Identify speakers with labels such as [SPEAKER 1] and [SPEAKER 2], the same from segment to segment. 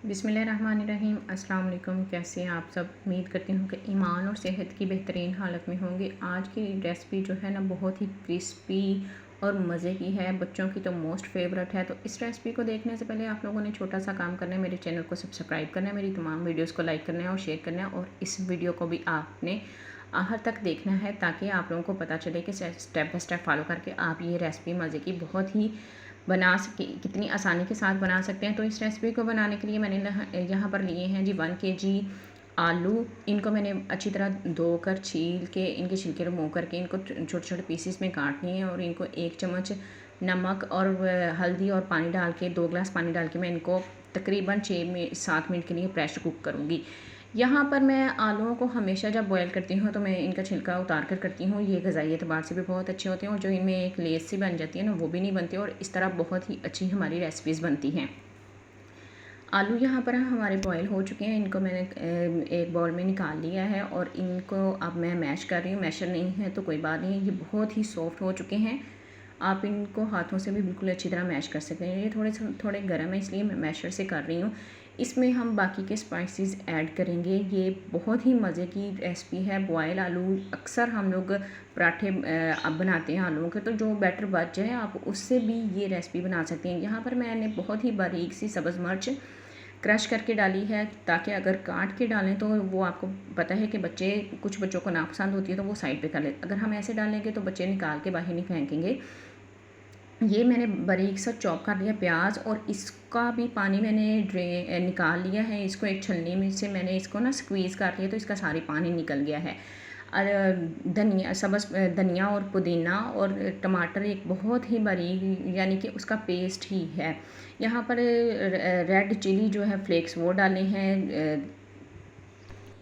[SPEAKER 1] बिस्मिल्लाहिर्रहमानिर्रहीम। अस्सलाम वालेकुम। कैसे हैं आप सब? उम्मीद करती हूँ कि ईमान और सेहत की बेहतरीन हालत में होंगे। आज की रेसिपी जो है ना बहुत ही क्रिस्पी और मज़े की है, बच्चों की तो मोस्ट फेवरेट है। तो इस रेसिपी को देखने से पहले आप लोगों ने छोटा सा काम करना है, मेरे चैनल को सब्सक्राइब करना है, मेरी तमाम वीडियोस को लाइक करना है और शेयर करना है, और इस वीडियो को भी आपने आखिर तक देखना है ताकि आप लोगों को पता चले कि स्टेप बाय स्टेप फॉलो करके आप ये रेसिपी मज़े की बहुत ही बना सके, कितनी आसानी के साथ बना सकते हैं। तो इस रेसिपी को बनाने के लिए मैंने यहाँ पर लिए हैं जी 1 kg आलू। इनको मैंने अच्छी तरह धोकर छील के इनके छिलके रिमूव करके इनको छोटे छोटे पीसीस में काट लिए हैं, और इनको 1 चम्मच नमक और हल्दी और पानी डाल के 2 गिलास पानी डाल के मैं इनको तकरीबन 6 से 7 मिनट के लिए प्रेशर कुक करूँगी। यहाँ पर मैं आलूओं को हमेशा जब बॉयल करती हूँ तो मैं इनका छिलका उतार कर करती हूँ। ये ग़िज़ाई एतबार से भी बहुत अच्छे होते हैं, और जो इनमें एक लेस सी बन जाती है ना, वो भी नहीं बनती, और इस तरह बहुत ही अच्छी हमारी रेसिपीज़ बनती हैं। आलू यहाँ पर हमारे बॉयल हो चुके हैं, इनको मैंने एक बाउल में निकाल लिया है, और इनको अब मैं मैश कर रही हूँ। मैशर नहीं है तो कोई बात नहीं, ये बहुत ही सॉफ्ट हो चुके हैं। आप इनको हाथों से भी बिल्कुल अच्छी तरह मैश कर सकते हैं। ये थोड़े गर्म है, इसलिए मैं मैशर से कर रही हूँ। इसमें हम बाकी के स्पाइसेस ऐड करेंगे। ये बहुत ही मज़े की रेसिपी है। बॉयल आलू अक्सर हम लोग पराठे अब बनाते हैं आलूओं के, तो जो बैटर बच जाए आप उससे भी ये रेसिपी बना सकते हैं। यहाँ पर मैंने बहुत ही बारीक सी सब्ज़ मिर्च क्रश करके डाली है, ताकि अगर काट के डालें तो वो आपको पता है कि कुछ बच्चों को नापसंद होती है तो वो साइड पे कर ले। अगर हम ऐसे डालेंगे तो बच्चे निकाल के बाहर नहीं फेंकेंगे। ये मैंने बारीक सा चॉप कर लिया प्याज, और इसका भी पानी मैंने निकाल लिया है। इसको एक छलनी में से मैंने इसको ना स्क्वीज़ कर लिया, तो इसका सारी पानी निकल गया है। धनिया और पुदीना और टमाटर एक बहुत ही बारीक यानी कि उसका पेस्ट ही है। यहाँ पर रेड चिली जो है फ्लेक्स वो डाले हैं।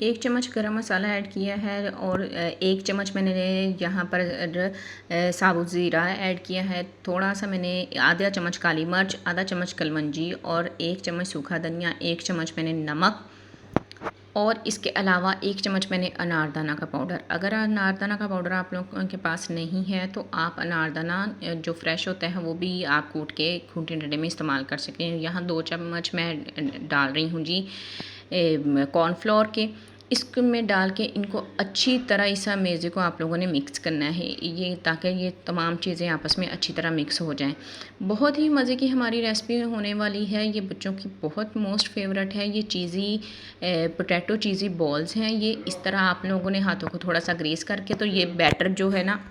[SPEAKER 1] 1 चम्मच गरम मसाला ऐड किया है, और 1 चम्मच मैंने यहाँ पर साबुत ज़ीरा ऐड किया है। थोड़ा सा मैंने आधा चम्मच काली मिर्च, आधा चम्मच कलमंजी और 1 चम्मच सूखा धनिया, 1 चम्मच मैंने नमक, और इसके अलावा 1 चम्मच मैंने अनारदाना का पाउडर। अगर अनारदाना का पाउडर आप लोगों के पास नहीं है तो आप अनारदाना जो फ्रेश होता है वो भी आप कूट के खूंटी डंडे में इस्तेमाल कर सकते हैं। यहाँ 2 चम्मच मैं डाल रही हूँ जी कॉर्नफ्लोर के। इसमें डाल के इनको अच्छी तरह इस मेज़े को आप लोगों ने मिक्स करना है, ये ताकि ये तमाम चीज़ें आपस में अच्छी तरह मिक्स हो जाएं। बहुत ही मज़े की हमारी रेसिपी होने वाली है। ये बच्चों की बहुत मोस्ट फेवरेट है। ये चीज़ी पोटैटो चीज़ी बॉल्स हैं। ये इस तरह आप लोगों ने हाथों को थोड़ा सा ग्रीस करके, तो ये बैटर जो है ना,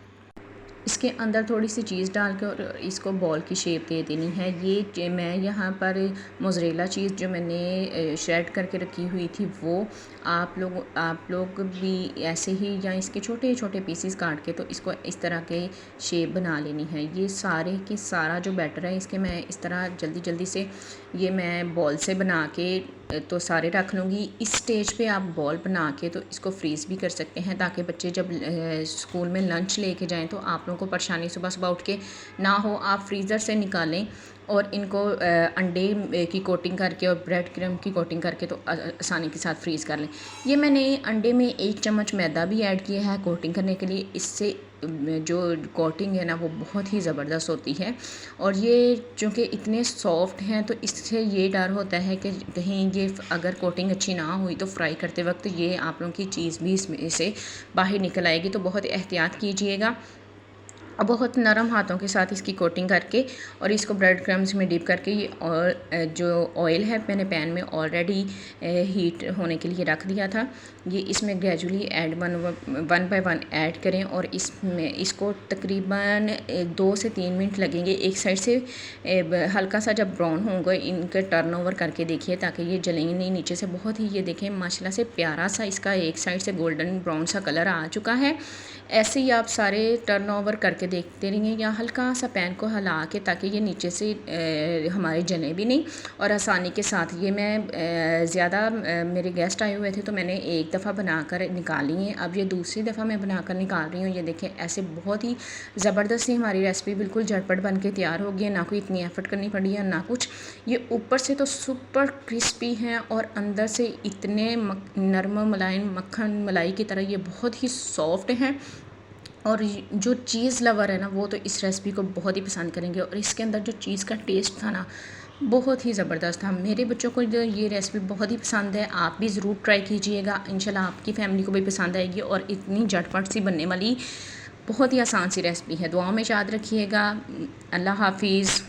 [SPEAKER 1] इसके अंदर थोड़ी सी चीज़ डाल के और इसको बॉल की शेप दे देनी है। ये मैं यहाँ पर मोज़रेला चीज़ जो मैंने श्रेड करके रखी हुई थी वो आप लोग भी ऐसे ही या इसके छोटे छोटे पीसेस काट के तो इसको इस तरह के शेप बना लेनी है। ये सारे के सारा जो बैटर है इसके मैं इस तरह जल्दी से ये मैं बॉल से बना के तो सारे रख लूँगी। इस स्टेज पे आप बॉल बना के तो इसको फ्रीज़ भी कर सकते हैं, ताकि बच्चे जब स्कूल में लंच लेके जाएं तो आप लोगों को परेशानी सुबह सुबह उठ के ना हो। आप फ्रीज़र से निकालें और इनको अंडे की कोटिंग करके और ब्रेड क्रम्ब की कोटिंग करके तो आसानी के साथ फ्रीज़ कर लें। ये मैंने अंडे में 1 चम्मच मैदा भी ऐड किया है कोटिंग करने के लिए। इससे जो कोटिंग है ना वो बहुत ही ज़बरदस्त होती है, और ये चूँकि इतने सॉफ्ट हैं तो इससे ये डर होता है कि कहीं ये अगर कोटिंग अच्छी ना हुई तो फ्राई करते वक्त ये आप लोगों की चीज़ भी इसमें से बाहर निकल आएगी, तो बहुत एहतियात कीजिएगा। अब बहुत नरम हाथों के साथ इसकी कोटिंग करके और इसको ब्रेड क्रम्स में डिप करके ये, और जो ऑयल है मैंने पैन में ऑलरेडी हीट होने के लिए रख दिया था। ये इसमें gradually one by one add करें, और इसमें इसको तकरीबन 2 से 3 मिनट लगेंगे। एक साइड से हल्का सा जब ब्राउन होगा इनका टर्न ओवर करके देखिए, ताकि ये जलेंगे नहीं नीचे से। बहुत ही ये देखें माशाल्लाह से प्यारा सा इसका एक साइड से गोल्डन ब्राउन सा कलर आ चुका है। ऐसे ही आप सारे टर्न ओवर करके देखते रहिए, या हल्का सा पैन को हिला के, ताकि ये नीचे से हमारे जले भी नहीं और आसानी के साथ। ये मैं ज़्यादा मेरे गेस्ट आए हुए थे तो मैंने एक दफ़ा बनाकर निकाली हैं। अब ये दूसरी दफ़ा मैं बनाकर निकाल रही हूँ। ये देखें ऐसे बहुत ही ज़बरदस्त सी हमारी रेसिपी बिल्कुल झटपट बन के तैयार हो गई है। ना कोई इतनी एफर्ट करनी पड़ी है ना कुछ। ये ऊपर से तो सुपर क्रिस्पी हैं और अंदर से इतने नरम मुलायम मक्खन मलाई की तरह ये बहुत ही सॉफ्ट हैं। और जो चीज़ लवर है ना वो तो इस रेसिपी को बहुत ही पसंद करेंगे। और इसके अंदर जो चीज़ का टेस्ट था ना बहुत ही ज़बरदस्त था। मेरे बच्चों को जो ये रेसिपी बहुत ही पसंद है, आप भी ज़रूर ट्राई कीजिएगा। इंशाल्लाह आपकी फ़ैमिली को भी पसंद आएगी और इतनी झटपट सी बनने वाली बहुत ही आसान सी रेसिपी है। दुआओं में याद रखिएगा। अल्लाह हाफ़िज़।